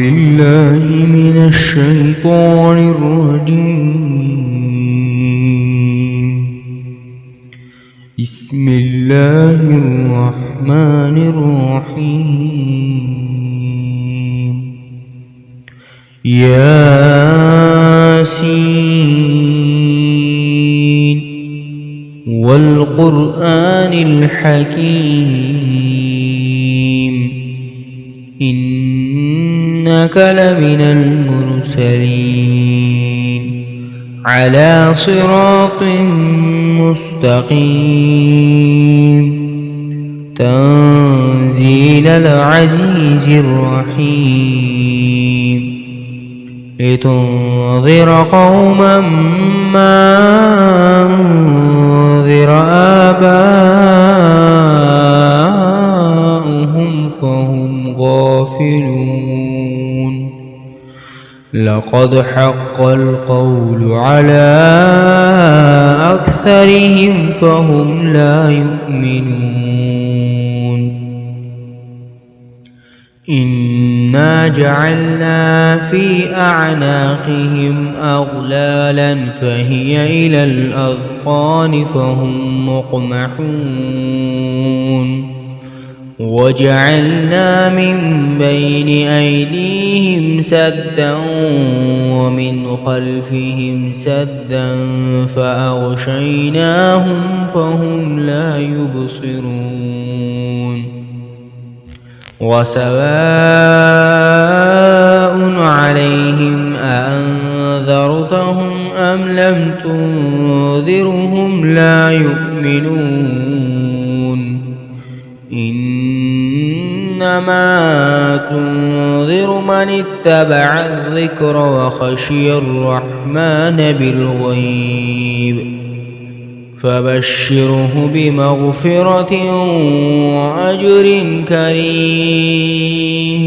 بالله من الشيطان الرجيم. بسم الله الرحمن الرحيم. ياسين والقرآن الحكيم إنك لمن المرسلين على صراط مستقيم تنزيل العزيز الرحيم لتنذر قوما ما أنذر آباؤهم فهم غافلون لقد حق القول على أكثرهم فهم لا يؤمنون إنا جعلنا في أعناقهم أغلالا فهي إلى الأذقان فهم مقمحون وجعلنا من بين أيديهم سدا ومن خلفهم سدا فأغشيناهم فهم لا يبصرون وسواء عليهم أأنذرتهم أم لم تنذرهم لا يؤمنون إنما تنذر من اتبع الذكر وخشي الرحمن بالغيب فبشره بمغفرة وأجر كريم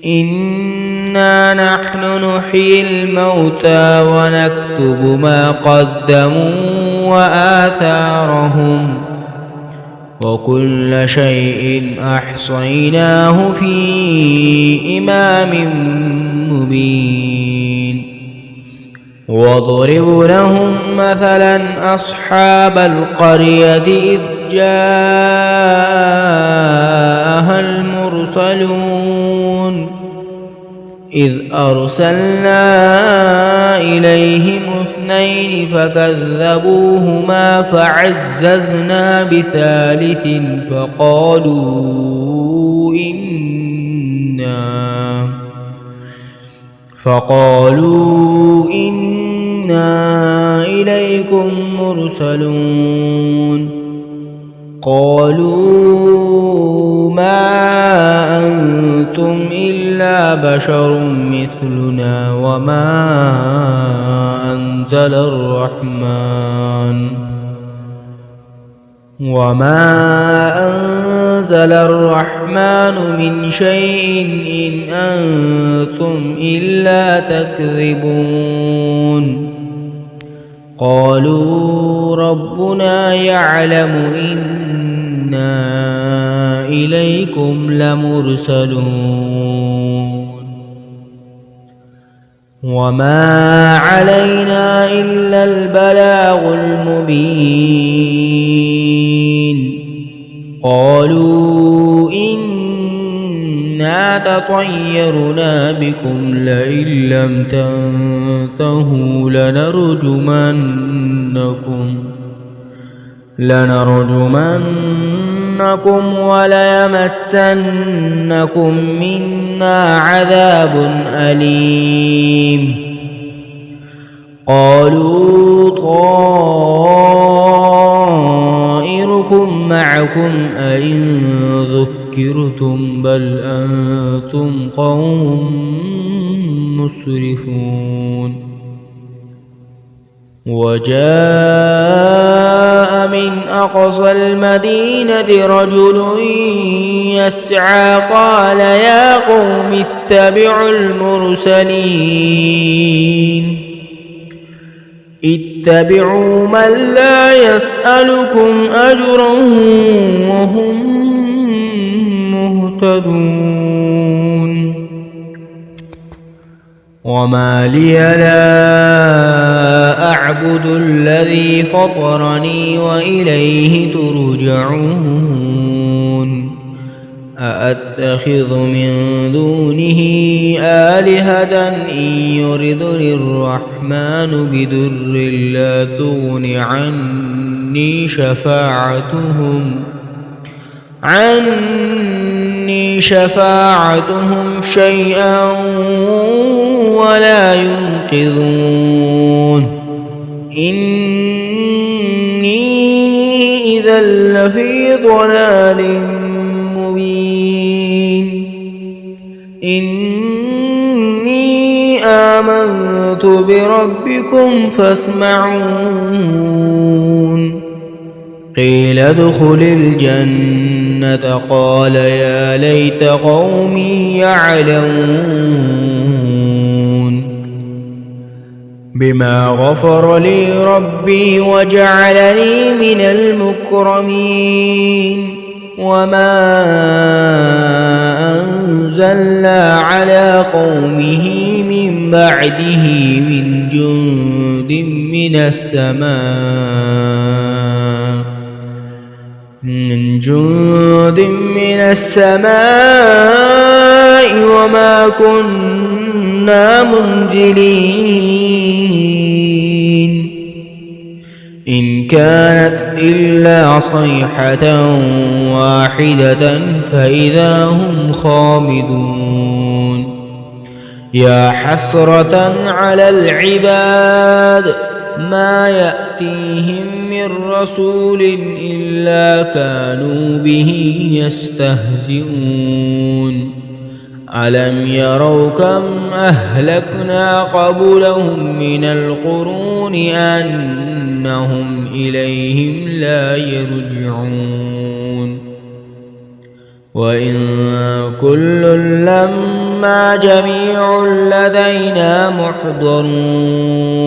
إنا نحن نحيي الموتى ونكتب ما قدموا وآثارهم وكل شيء أحصيناه في إمام مبين واضرب لهم مثلا أصحاب القرية إذ جاءها المرسلون إذ أرسلنا إليهم اثنين فكذبوهما فعززنا بثالث فقالوا إنا إليكم مرسلون قالوا ما أنتم إلا بشر مثلنا وما أنزل الرحمن من شيء إن أنتم إلا تكذبون قالوا ربنا يعلم إنا إليكم لمرسلون وما علينا إلا البلاغ المبين قالوا إنا تطيرنا بكم لئن لم تنتهوا لنرجمنكم وليمسنكم منا عذاب أليم قالوا طائركم معكم أئن ذكرتم بل أنتم قوم مسرفون وجاء من أقصى المدينة رجل يسعى قال يا قوم اتبعوا المرسلين اتبعوا من لا يسألكم أجرا وهم مهتدون وما لي لا أعبد الذي فطرني وإليه ترجعون أأتخذ من دونه آلهة إن يردني الرحمن بضر لا تغن عني شفاعتهم شيئا ولا ينقذون إني إذا لفي ضلال مبين إني آمنت بربكم فاسمعون قيل ادخل الجنة قال يا ليت قومي يعلمون بما غفر لي ربي وجعلني من المكرمين وما أنزلنا على قومه من بعده من جند من السماء وما كنا منزلين إن كانت إلا صيحة واحدة فإذا هم خامدون يا حسرة على العباد ما يأتيهم من رسول إلا كانوا به يستهزئون ألم يروا كم أهلكنا قبلهم من القرون أنهم إليهم لا يرجعون وإن كل لما جميع لدينا محضرون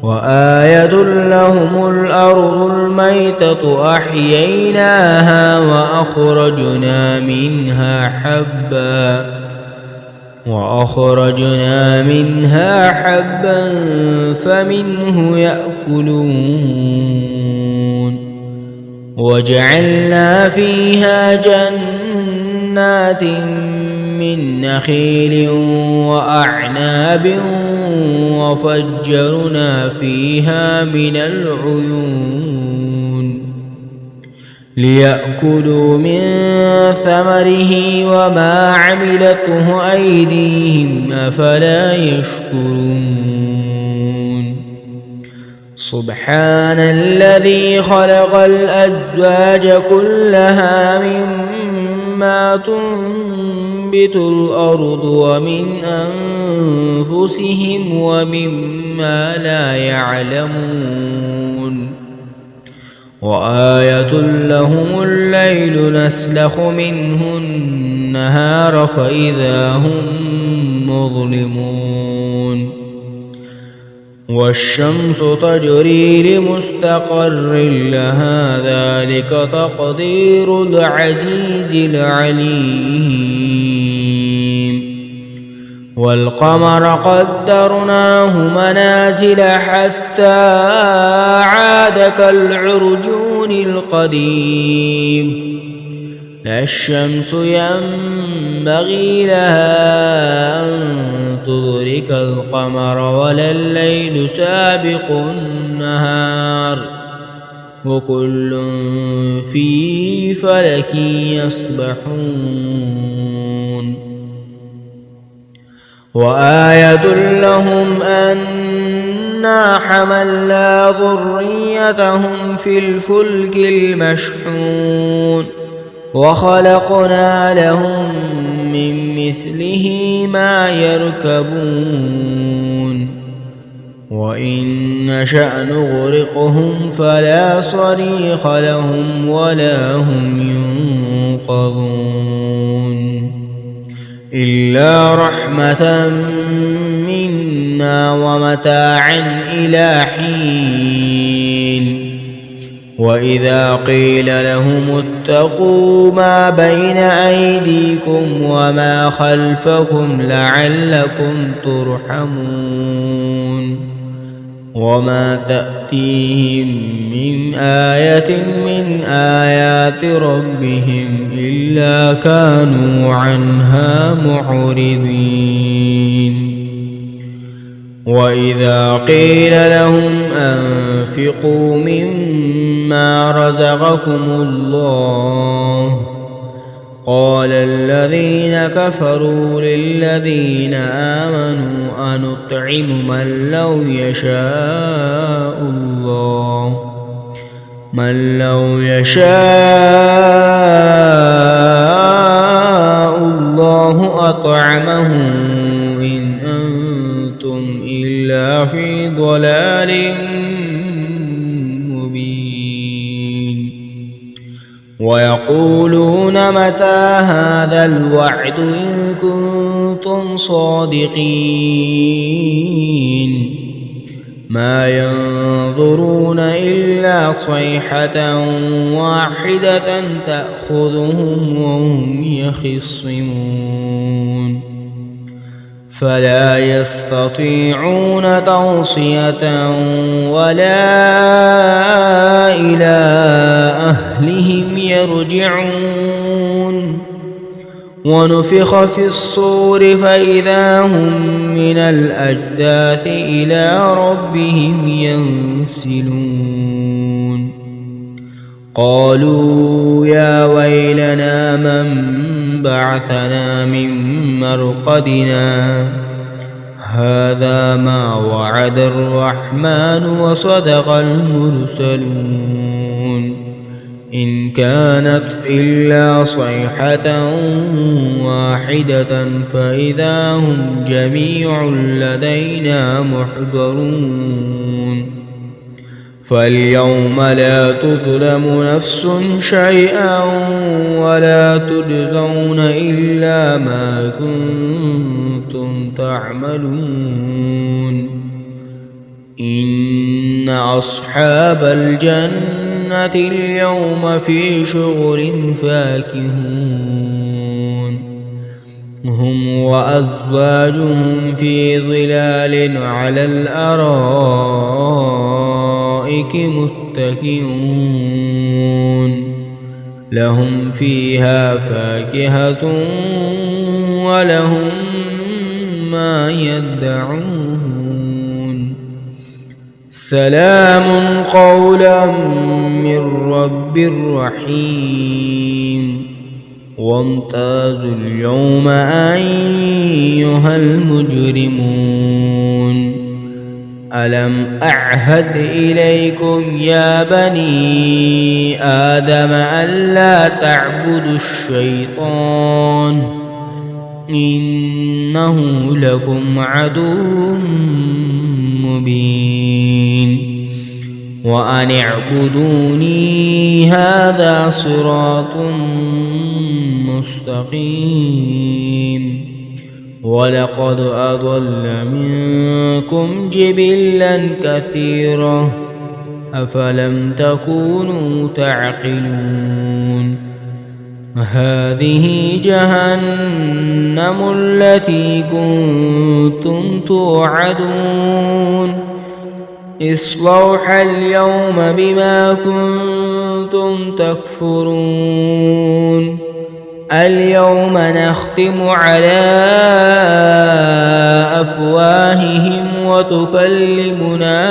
وآية لهم الأرض الميتة أحييناها وأخرجنا منها حبا فمنه يأكلون وجعلنا فيها جنات من نخيل وأعناب وفجرنا فيها من العيون ليأكلوا من ثمره وما عملته أيديهم أفلا يشكرون سبحان الذي خلق الأزواج كلها مما تنبت الأرض ومن أنفسهم ومما لا يعلمون وآية لهم الليل نسلخ منه النهار فإذا هم مظلمون والشمس تجري لمستقر لها ذلك تقدير العزيز العليم والقمر قدرناه منازل حتى عاد كالعرجون القديم لا الشمس ينبغي لها أن تدرك القمر ولا الليل سابق النهار وكل في فلك يسبحون وآية لهم أنا حملنا ذريتهم في الفلك المشحون وخلقنا لهم من مثله ما يركبون وإن نشأ نغرقهم فلا صريخ لهم ولا هم ينقذون إلا رحمة منا ومتاعا إلى حين وإذا قيل لهم اتقوا ما بين أيديكم وما خلفكم لعلكم ترحمون وما تأتيهم من آية من آيات ربهم إلا كانوا عنها معرضين وإذا قيل لهم أنفقوا مما رزقكم الله قال الذين كفروا للذين آمنوا أنطعم من لو يشاء الله أطعمه إن أنتم إلا في ضلال مبين ويقولون متى هذا الوعد إن كنتم صادقين ما ينظرون إلا صيحة واحدة تأخذهم وهم يخصمون فلا يستطيعون توصية ولا إلى أهلهم يرجعون ونفخ في الصور فإذا هم من الأجداث إلى ربهم ينسلون قالوا يا ويلنا من بعثنا من مرقدنا هذا ما وعد الرحمن وصدق المرسلون إن كانت إلا صيحة واحدة فإذا هم جميع لدينا محضرون فاليوم لا تظلم نفس شيئا ولا تجزون إلا ما كنتم تعملون إن أصحاب الجنة اليوم في شغل فاكهون هم وأزواجهم في ظلال على الأرائك متكئون لهم فيها فاكهة ولهم ما يدعون سلام قولا من رب رحيم وامتازوا اليوم أيها المجرمون ألم أعهد إليكم يا بني آدم ألا تعبدوا الشيطان إنه لكم عدو مبين وأن اعبدوني هذا صراط مستقيم ولقد أضل منكم جبلا كثيرا أفلم تكونوا تعقلون هذه جهنم التي كنتم توعدون اصلوها اليوم بما كنتم تكفرون اليوم نختم على أفواههم وتكلمنا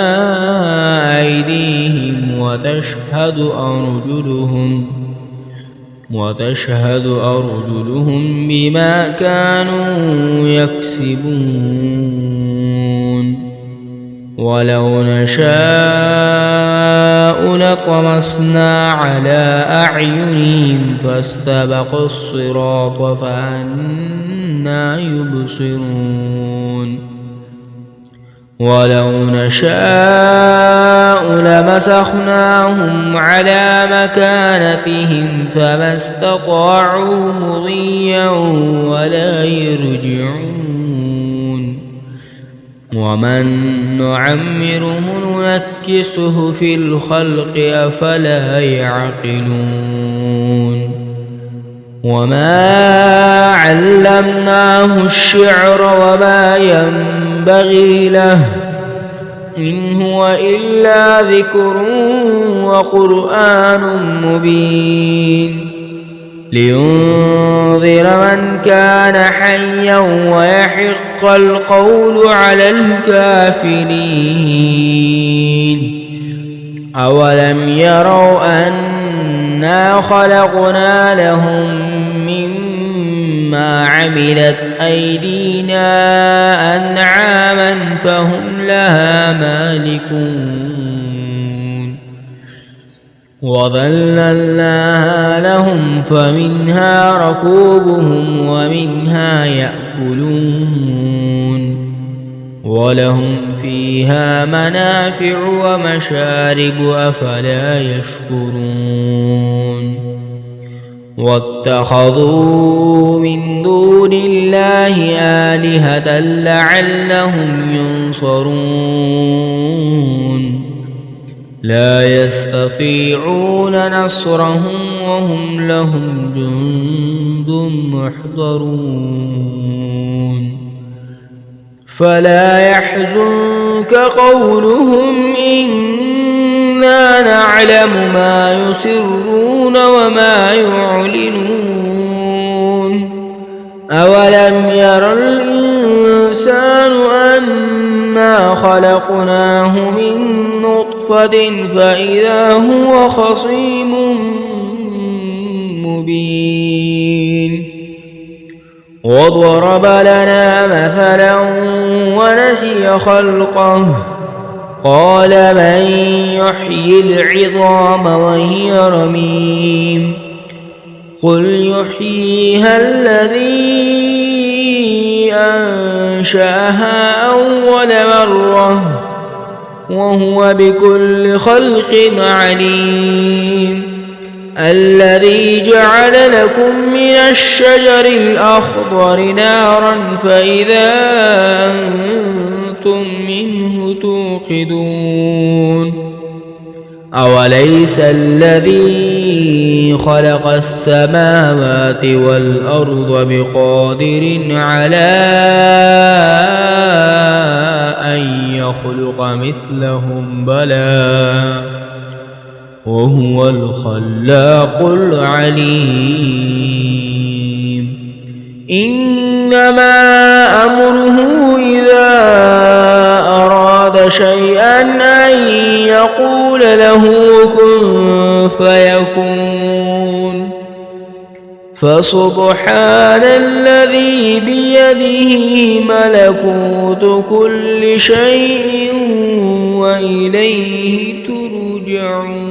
أيديهم وتشهد أرجلهم بما كانوا يكسبون ولو نشاء لطمسنا على أعينهم فاستبقوا الصراط فأنى يبصرون ولو نشاء لمسخناهم على مكانتهم فما استطاعوا مضيا ولا يرجعون ومن نعمره ننكسه في الخلق أفلا يعقلون وما علمناه الشعر وما ينبغي له إن هو إلا ذكر وقرآن مبين لينذر من كان حيا ويحق القول على الكافرين أولم يروا أنا خلقنا لهم مما عملت أيدينا أنعاما فهم لها مالكون وظللناها لهم فمنها ركوبهم ومنها يأكلون ولهم فيها منافع ومشارب أفلا يشكرون واتخذوا من دون الله آلهة لعلهم ينصرون لا يستطيعون نصرهم وهم لهم جند محضرون فلا يحزنك قولهم إنا نعلم ما يسرون وما يعلنون أولم ير الإنسان أنا خلقناه من نطفة فإذا هو خصيم مبين وضرب لنا مثلا ونسي خلقه قال من يحيي العظام وهي رميم قل يحييها الذي أنشأها أول مرة وهو بكل خلق عليم الذي جعل لكم من الشجر الأخضر نارا فإذا أنتم منه توقدون أوليس الذي خلق السماوات والأرض بقادر على أن يخلق مثلهم بلى وهو الخلاق العليم إنما أمره إذا أراد شيئا أن يقول له كن فيكون فسبحان الذي بيده ملكوت كل شيء وإليه ترجعون